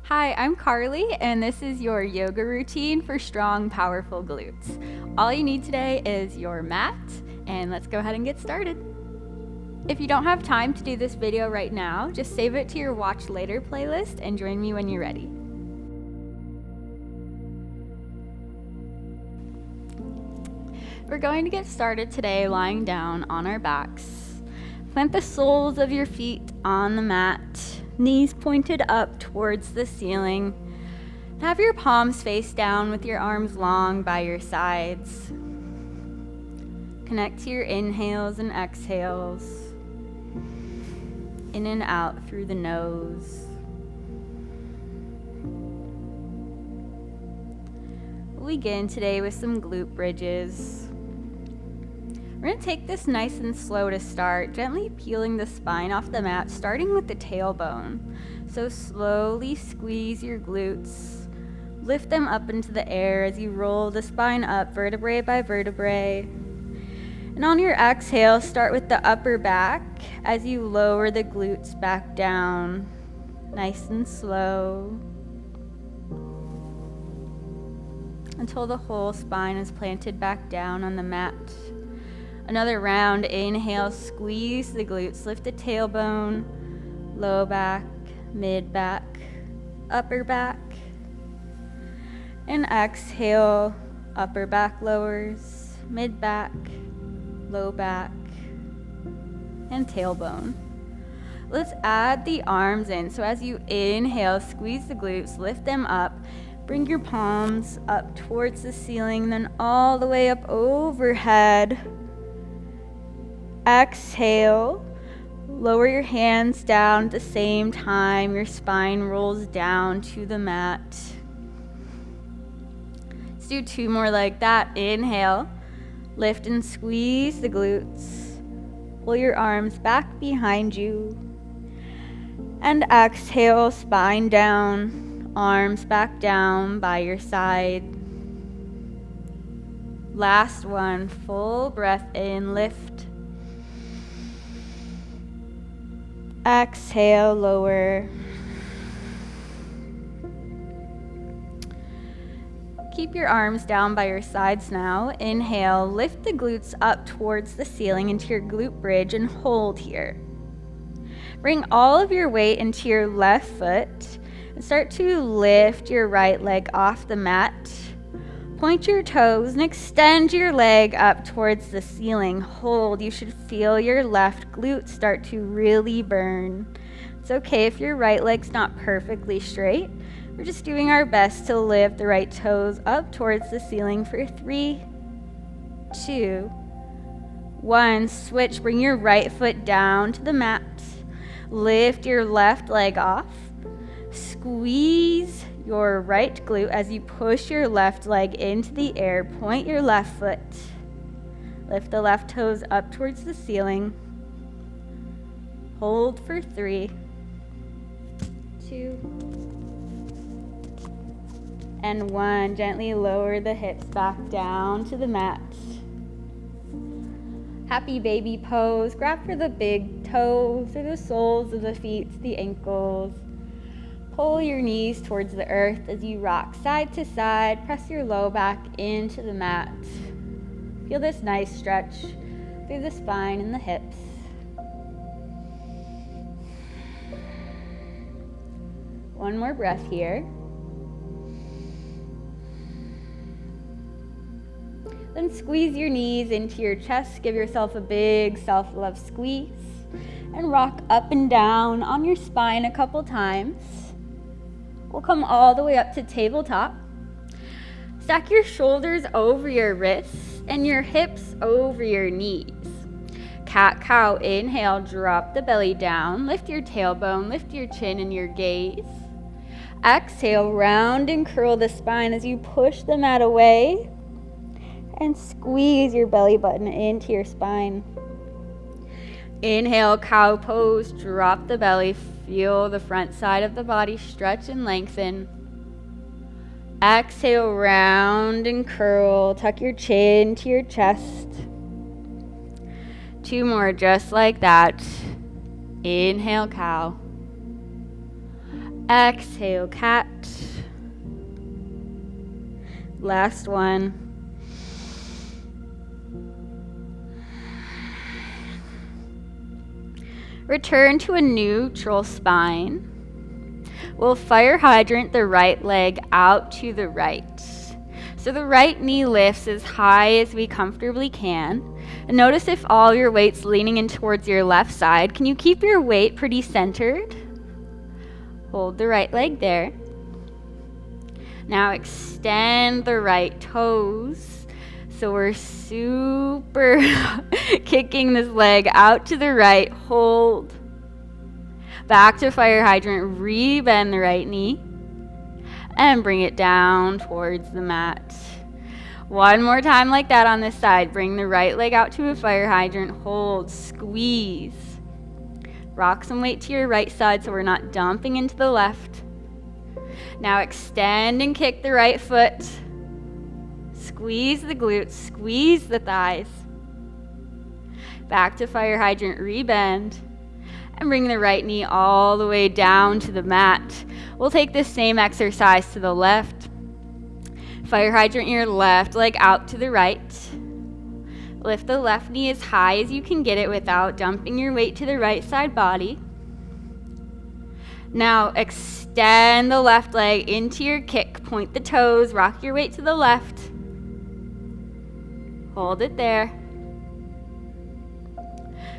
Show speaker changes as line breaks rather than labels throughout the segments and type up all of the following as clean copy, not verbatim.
Hi, I'm Carly, and this is your yoga routine for strong, powerful glutes. All you need today is your mat, and let's go ahead and get started. If you don't have time to do this video right now, just save it to your watch later playlist and join me when you're ready. We're going to get started today lying down on our backs. Plant the soles of your feet on the mat, knees pointed up towards the ceiling. Have your palms face down with your arms long by your sides. Connect to your inhales and exhales. In and out through the nose. We'll begin today with some glute bridges. We're going to take this nice and slow to start, gently peeling the spine off the mat, starting with the tailbone. So slowly squeeze your glutes. Lift them up into the air as you roll the spine up vertebrae by vertebrae. And on your exhale, start with the upper back as you lower the glutes back down, nice and slow, until the whole spine is planted back down on the mat. Another round, inhale, squeeze the glutes, lift the tailbone, low back, mid back, upper back. And exhale, upper back lowers, mid back, low back, and tailbone. Let's add the arms in. So as you inhale, squeeze the glutes, lift them up, bring your palms up towards the ceiling, then all the way up overhead. Exhale, lower your hands down at the same time. Your spine rolls down to the mat. Let's do two more like that. Inhale, lift and squeeze the glutes. Pull your arms back behind you. And exhale, spine down, arms back down by your side. Last one, full breath in, lift. Exhale, lower. Keep your arms down by your sides now. Inhale, lift the glutes up towards the ceiling into your glute bridge and hold here. Bring all of your weight into your left foot and start to lift your right leg off the mat. Point your toes and extend your leg up towards the ceiling. Hold. You should feel your left glute start to really burn. It's okay if your right leg's not perfectly straight. We're just doing our best to lift the right toes up towards the ceiling for 3, 2, 1. Switch. Bring your right foot down to the mat. Lift your left leg off. Squeeze your right glute as you push your left leg into the air. Point your left foot. Lift the left toes up towards the ceiling. Hold for 3, 2, and 1. Gently lower the hips back down to the mat. Happy baby pose. Grab for the big toes or the soles of the feet, the ankles. Pull your knees towards the earth as you rock side to side. Press your low back into the mat. Feel this nice stretch through the spine and the hips. One more breath here. Then squeeze your knees into your chest. Give yourself a big self-love squeeze. And rock up and down on your spine a couple times. We'll come all the way up to tabletop. Stack your shoulders over your wrists and your hips over your knees. Cat-cow, inhale, drop the belly down. Lift your tailbone, lift your chin and your gaze. Exhale, round and curl the spine as you push the mat away. And squeeze your belly button into your spine. Inhale, cow pose, drop the belly. Feel the front side of the body stretch and lengthen. Exhale, round and curl. Tuck your chin to your chest. 2 more just like that. Inhale, cow. Exhale, cat. Last one. Return to a neutral spine. We'll fire hydrant the right leg out to the right. So the right knee lifts as high as we comfortably can. And notice if all your weight's leaning in towards your left side. Can you keep your weight pretty centered? Hold the right leg there. Now extend the right toes. So we're super kicking this leg out to the right. Hold. Back to fire hydrant. Rebend the right knee. And bring it down towards the mat. One more time like that on this side. Bring the right leg out to a fire hydrant. Hold. Squeeze. Rock some weight to your right side so we're not dumping into the left. Now extend and kick the right foot. Squeeze the glutes, squeeze the thighs. Back to fire hydrant, rebend. And bring the right knee all the way down to the mat. We'll take this same exercise to the left. Fire hydrant your left leg out to the right. Lift the left knee as high as you can get it without dumping your weight to the right side body. Now extend the left leg into your kick. Point the toes, rock your weight to the left. Hold it there.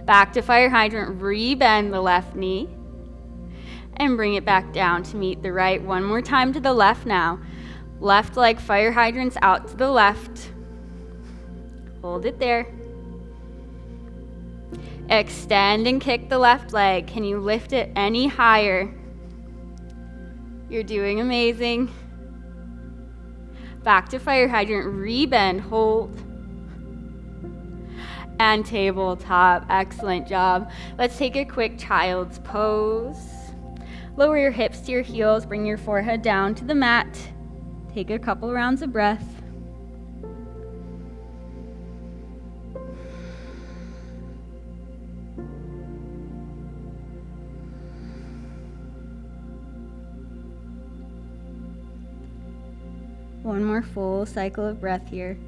Back to fire hydrant, rebend the left knee. And bring it back down to meet the right. One more time to the left now. Left leg fire hydrants out to the left. Hold it there. Extend and kick the left leg. Can you lift it any higher? You're doing amazing. Back to fire hydrant, rebend, hold. And tabletop. Excellent job. Let's take a quick child's pose. Lower your hips to your heels. Bring your forehead down to the mat. Take a couple rounds of breath. One more full cycle of breath here.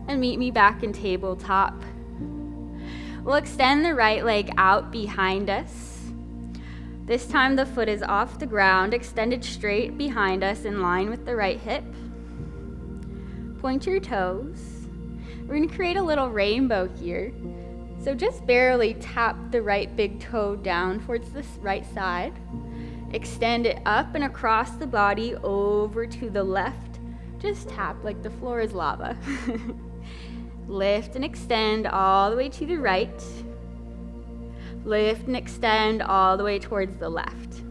And meet me back in tabletop. We'll extend the right leg out behind us. This time the foot is off the ground, extended straight behind us in line with the right hip. Point your toes. We're going to create a little rainbow here. So just barely tap the right big toe down towards the right side. Extend it up and across the body over to the left. Just tap like the floor is lava. Lift and extend all the way to the right. Lift and extend all the way towards the left.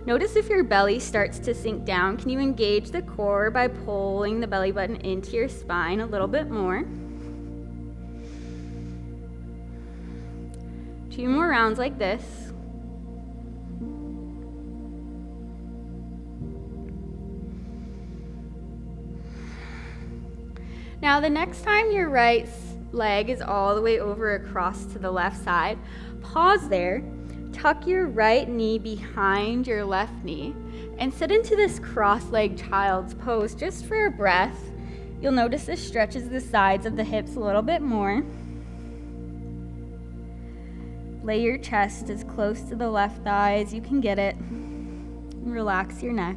Notice if your belly starts to sink down, can you engage the core by pulling the belly button into your spine a little bit more? 2 more rounds like this. Now the next time your right leg is all the way over across to the left side, pause there, tuck your right knee behind your left knee, and sit into this cross-legged child's pose just for a breath. You'll notice this stretches the sides of the hips a little bit more. Lay your chest as close to the left thigh as you can get it. And relax your neck.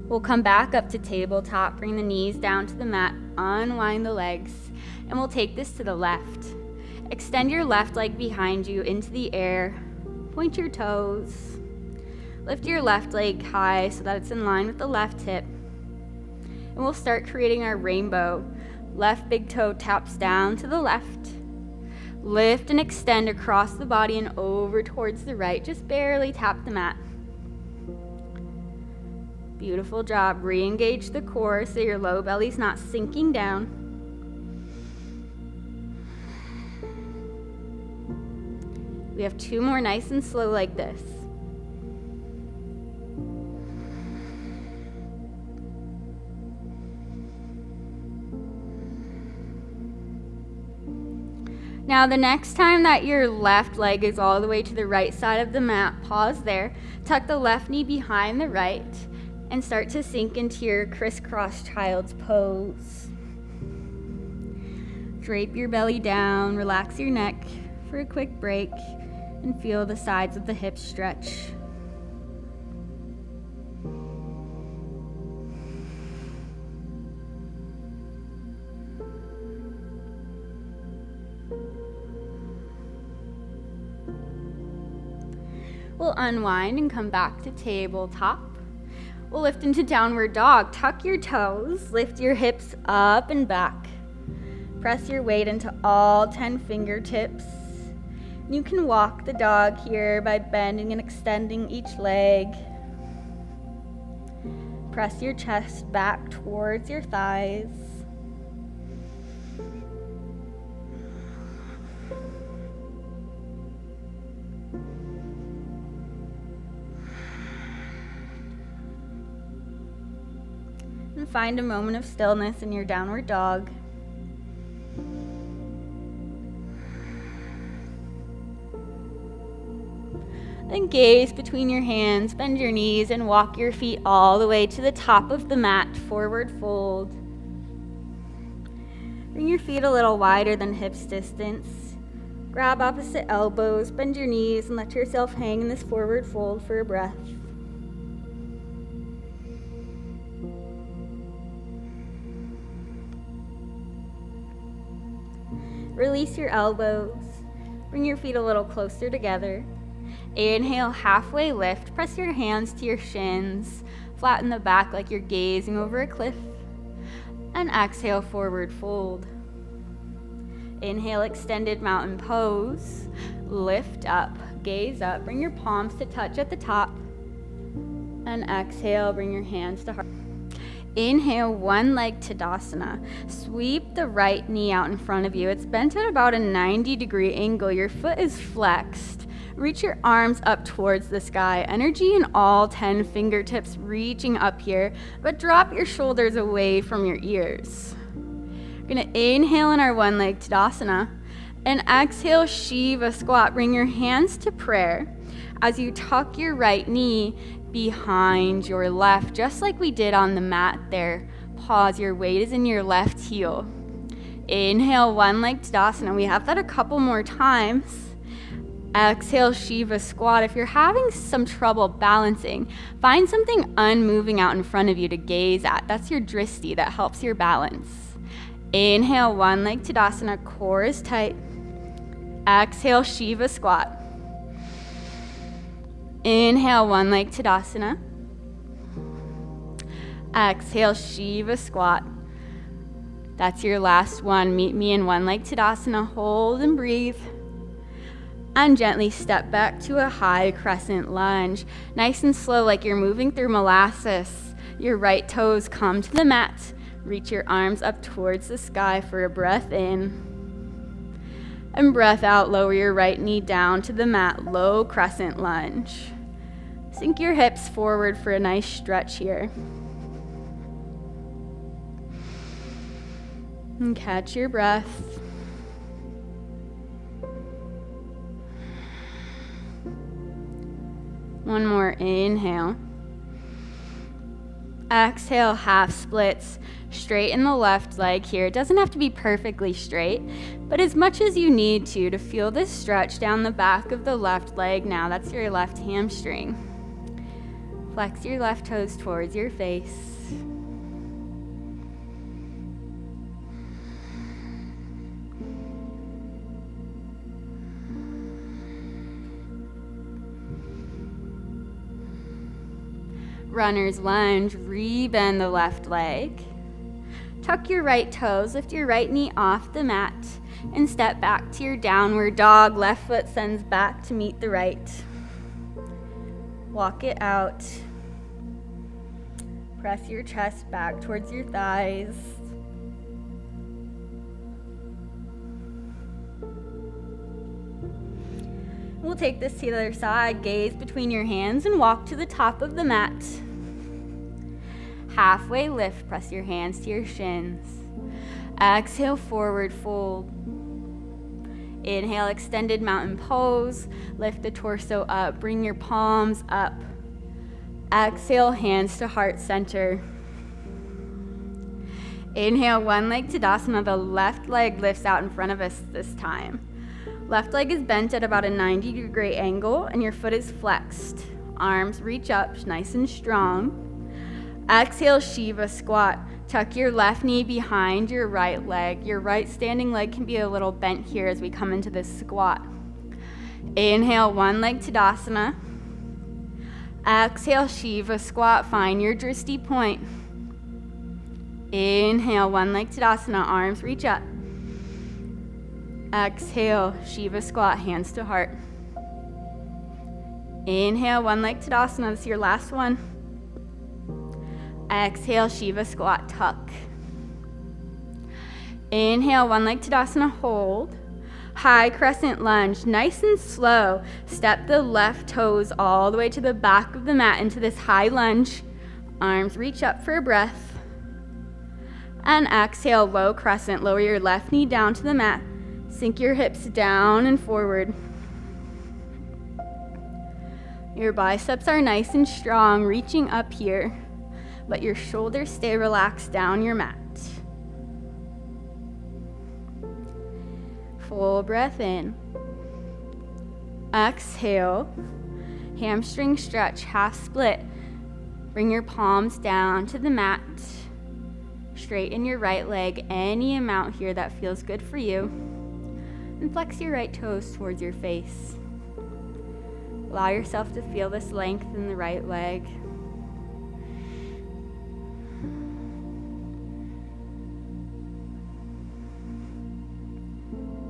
We'll come back up to tabletop, bring the knees down to the mat, unwind the legs, and we'll take this to the left. Extend your left leg behind you into the air. Point your toes. Lift your left leg high so that it's in line with the left hip. And we'll start creating our rainbow. Left big toe taps down to the left. Lift and extend across the body and over towards the right. Just barely tap the mat. Beautiful job. Re-engage the core so your low belly's not sinking down. We have 2 more nice and slow like this. Now the next time that your left leg is all the way to the right side of the mat, pause there, tuck the left knee behind the right, and start to sink into your crisscross child's pose. Drape your belly down, relax your neck for a quick break, and feel the sides of the hips stretch. We'll unwind and come back to tabletop. We'll lift into downward dog. Tuck your toes, lift your hips up and back. Press your weight into all 10 fingertips. You can walk the dog here by bending and extending each leg. Press your chest back towards your thighs. And find a moment of stillness in your downward dog. Then gaze between your hands, bend your knees, and walk your feet all the way to the top of the mat, forward fold. Bring your feet a little wider than hips distance. Grab opposite elbows, bend your knees, and let yourself hang in this forward fold for a breath. Release your elbows. Bring your feet a little closer together. Inhale, halfway lift. Press your hands to your shins. Flatten the back like you're gazing over a cliff. And exhale, forward fold. Inhale, extended mountain pose. Lift up, gaze up. Bring your palms to touch at the top. And exhale, bring your hands to heart. Inhale, one leg Tadasana. Sweep the right knee out in front of you. It's bent at about a 90-degree angle. Your foot is flexed. Reach your arms up towards the sky. Energy in all 10 fingertips reaching up here, but drop your shoulders away from your ears. We're gonna inhale in our one leg Tadasana and exhale, Shiva squat. Bring your hands to prayer as you tuck your right knee behind your left, just like we did on the mat there. Pause, your weight is in your left heel. Inhale, one leg Tadasana. We have that a couple more times. Exhale, Shiva squat. If you're having some trouble balancing, find something unmoving out in front of you to gaze at. That's your dristi that helps your balance. Inhale, one leg Tadasana, core is tight. Exhale, Shiva squat. Inhale, one leg Tadasana. Exhale, Shiva squat. That's your last one. Meet me in one leg Tadasana. Hold and breathe. And gently step back to a high crescent lunge. Nice and slow, like you're moving through molasses. Your right toes come to the mat. Reach your arms up towards the sky for a breath in. And breath out, lower your right knee down to the mat, low crescent lunge. Sink your hips forward for a nice stretch here. And catch your breath. One more inhale. Exhale, half splits. Straighten the left leg here. It doesn't have to be perfectly straight, but as much as you need to feel this stretch down the back of the left leg now. That's your left hamstring. Flex your left toes towards your face. Runner's lunge, rebend the left leg. Tuck your right toes, lift your right knee off the mat, and step back to your downward dog. Left foot sends back to meet the right. Walk it out. Press your chest back towards your thighs. We'll take this to the other side. Gaze between your hands and walk to the top of the mat. Halfway lift, press your hands to your shins. Exhale, forward fold. Inhale, extended mountain pose. Lift the torso up. Bring your palms up. Exhale, hands to heart center. Inhale, one leg Tadasana. The left leg lifts out in front of us this time. Left leg is bent at about a 90-degree angle and your foot is flexed. Arms reach up, nice and strong. Exhale, Shiva squat. Tuck your left knee behind your right leg. Your right standing leg can be a little bent here as we come into this squat. Inhale, one leg Tadasana. Exhale, Shiva squat. Find your drishti point. Inhale, one leg Tadasana. Arms reach up. Exhale, Shiva squat. Hands to heart. Inhale, one leg Tadasana. This is your last one. Exhale, Shiva squat, tuck. Inhale, one leg Tadasana, hold. High crescent lunge, nice and slow. Step the left toes all the way to the back of the mat into this high lunge. Arms reach up for a breath. And exhale, low crescent. Lower your left knee down to the mat. Sink your hips down and forward. Your biceps are nice and strong, reaching up here. Let your shoulders stay relaxed down your mat. Full breath in. Exhale. Hamstring stretch, half split. Bring your palms down to the mat. Straighten your right leg any amount here that feels good for you. And flex your right toes towards your face. Allow yourself to feel this length in the right leg.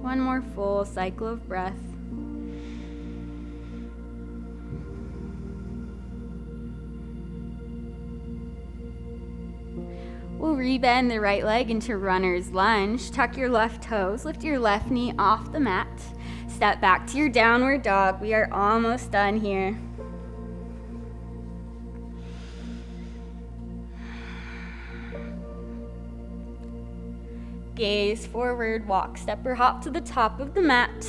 One more full cycle of breath. We'll rebend the right leg into runner's lunge. Tuck your left toes, lift your left knee off the mat. Step back to your downward dog. We are almost done here. Gaze forward, walk, step, or hop to the top of the mat.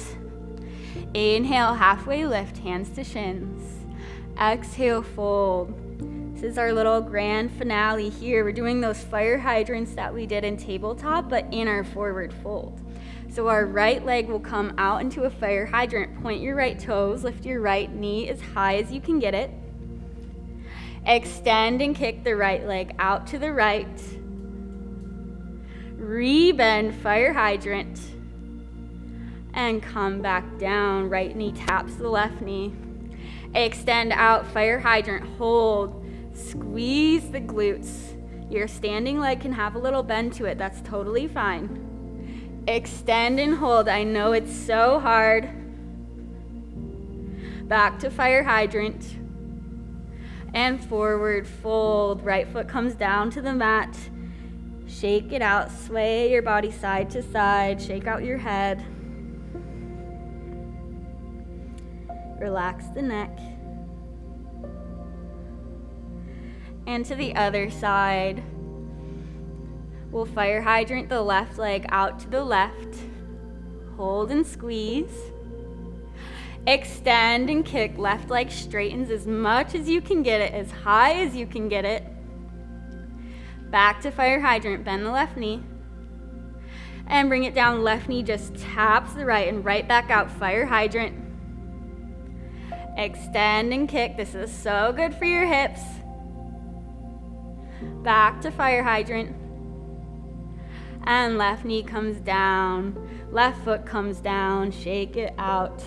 Inhale, halfway lift, hands to shins. Exhale, fold. This is our little grand finale here. We're doing those fire hydrants that we did in tabletop, but in our forward fold. So our right leg will come out into a fire hydrant. Point your right toes, lift your right knee as high as you can get it. Extend and kick the right leg out to the right. Rebend fire hydrant and come back down. Right knee taps the left knee. Extend out, fire hydrant, hold, squeeze the glutes. Your standing leg can have a little bend to it. That's totally fine. Extend and hold. I know it's so hard. Back to fire hydrant and forward fold. Right foot comes down to the mat. Shake it out, sway your body side to side, shake out your head. Relax the neck. And to the other side, we'll fire hydrant the left leg out to the left. Hold and squeeze. Extend and kick, left leg straightens as much as you can get it, as high as you can get it. Back to fire hydrant, bend the left knee. And bring it down, left knee just taps the right and right back out, fire hydrant. Extend and kick, this is so good for your hips. Back to fire hydrant. And left knee comes down, left foot comes down, shake it out.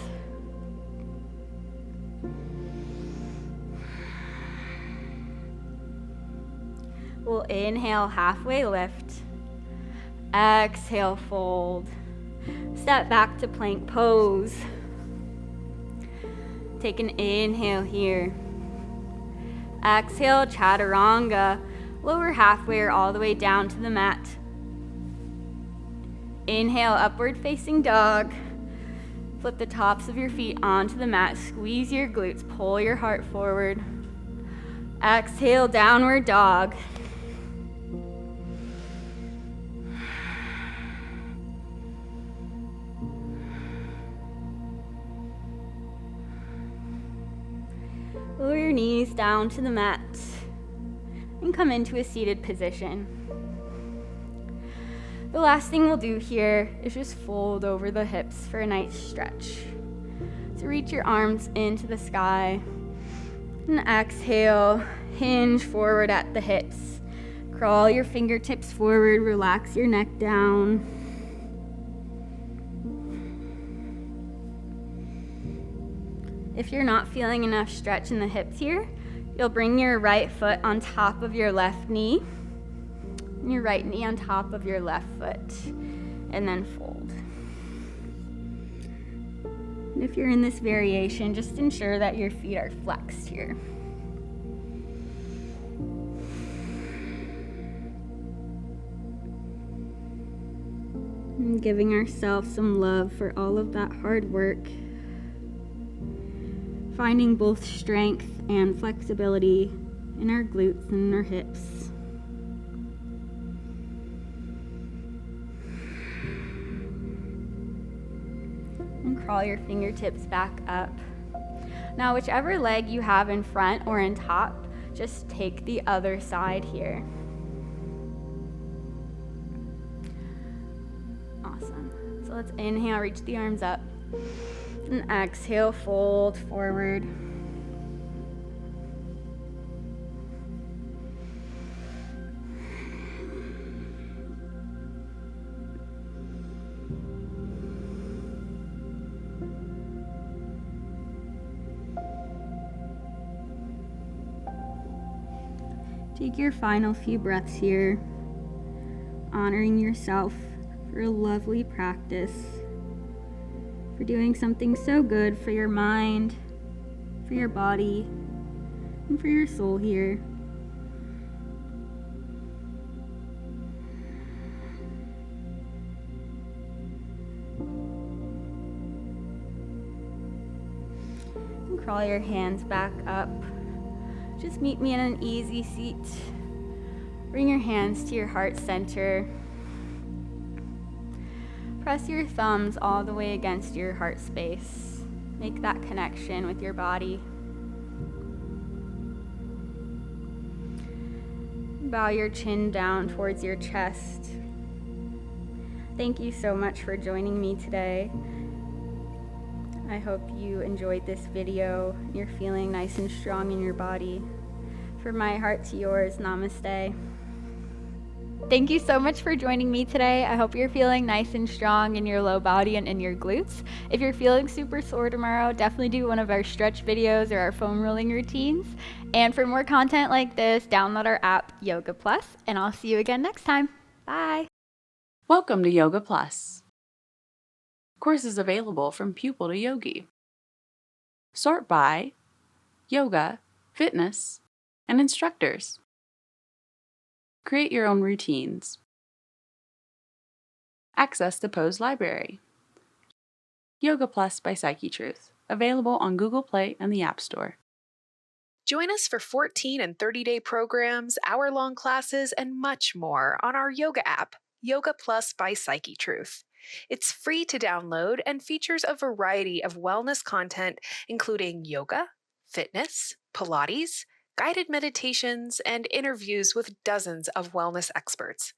We'll inhale, halfway lift. Exhale, fold. Step back to plank pose. Take an inhale here. Exhale, chaturanga. Lower halfway or all the way down to the mat. Inhale, upward facing dog. Flip the tops of your feet onto the mat. Squeeze your glutes. Pull your heart forward. Exhale, downward dog. knees down to the mat and come into a seated position. The last thing we'll do here is just fold over the hips for a nice stretch. So reach your arms into the sky and exhale, hinge forward at the hips. Crawl your fingertips forward, relax your neck down. If you're not feeling enough stretch in the hips here, you'll bring your right foot on top of your left knee, and your right knee on top of your left foot, and then fold. And if you're in this variation, just ensure that your feet are flexed here. And giving ourselves some love for all of that hard work. Finding both strength and flexibility in our glutes and our hips. And crawl your fingertips back up. Now, whichever leg you have in front or in top, just take the other side here. Awesome. So let's inhale, reach the arms up. And exhale, fold forward. Take your final few breaths here, honoring yourself for a lovely practice, for doing something so good for your mind, for your body, and for your soul here. And crawl your hands back up. Just meet me in an easy seat. Bring your hands to your heart center. Press your thumbs all the way against your heart space. Make that connection with your body. Bow your chin down towards your chest. Thank you so much for joining me today. I hope you enjoyed this video and you're feeling nice and strong in your body. From my heart to yours, namaste. Thank you so much for joining me today. I hope you're feeling nice and strong in your low body and in your glutes. If you're feeling super sore tomorrow, definitely do one of our stretch videos or our foam rolling routines. And for more content like this, download our app, Yoga Plus, and I'll see you again next time. Bye.
Welcome to Yoga Plus. Courses available from pupil to yogi. Sort by yoga, fitness, and instructors. Create your own routines. Access the pose library. Yoga Plus by Psyche Truth, available on Google Play and the App Store.
Join us for 14 and 30-day programs, hour-long classes, and much more on our yoga app, Yoga Plus by Psyche Truth. It's free to download and features a variety of wellness content, including yoga, fitness, Pilates, guided meditations, and interviews with dozens of wellness experts.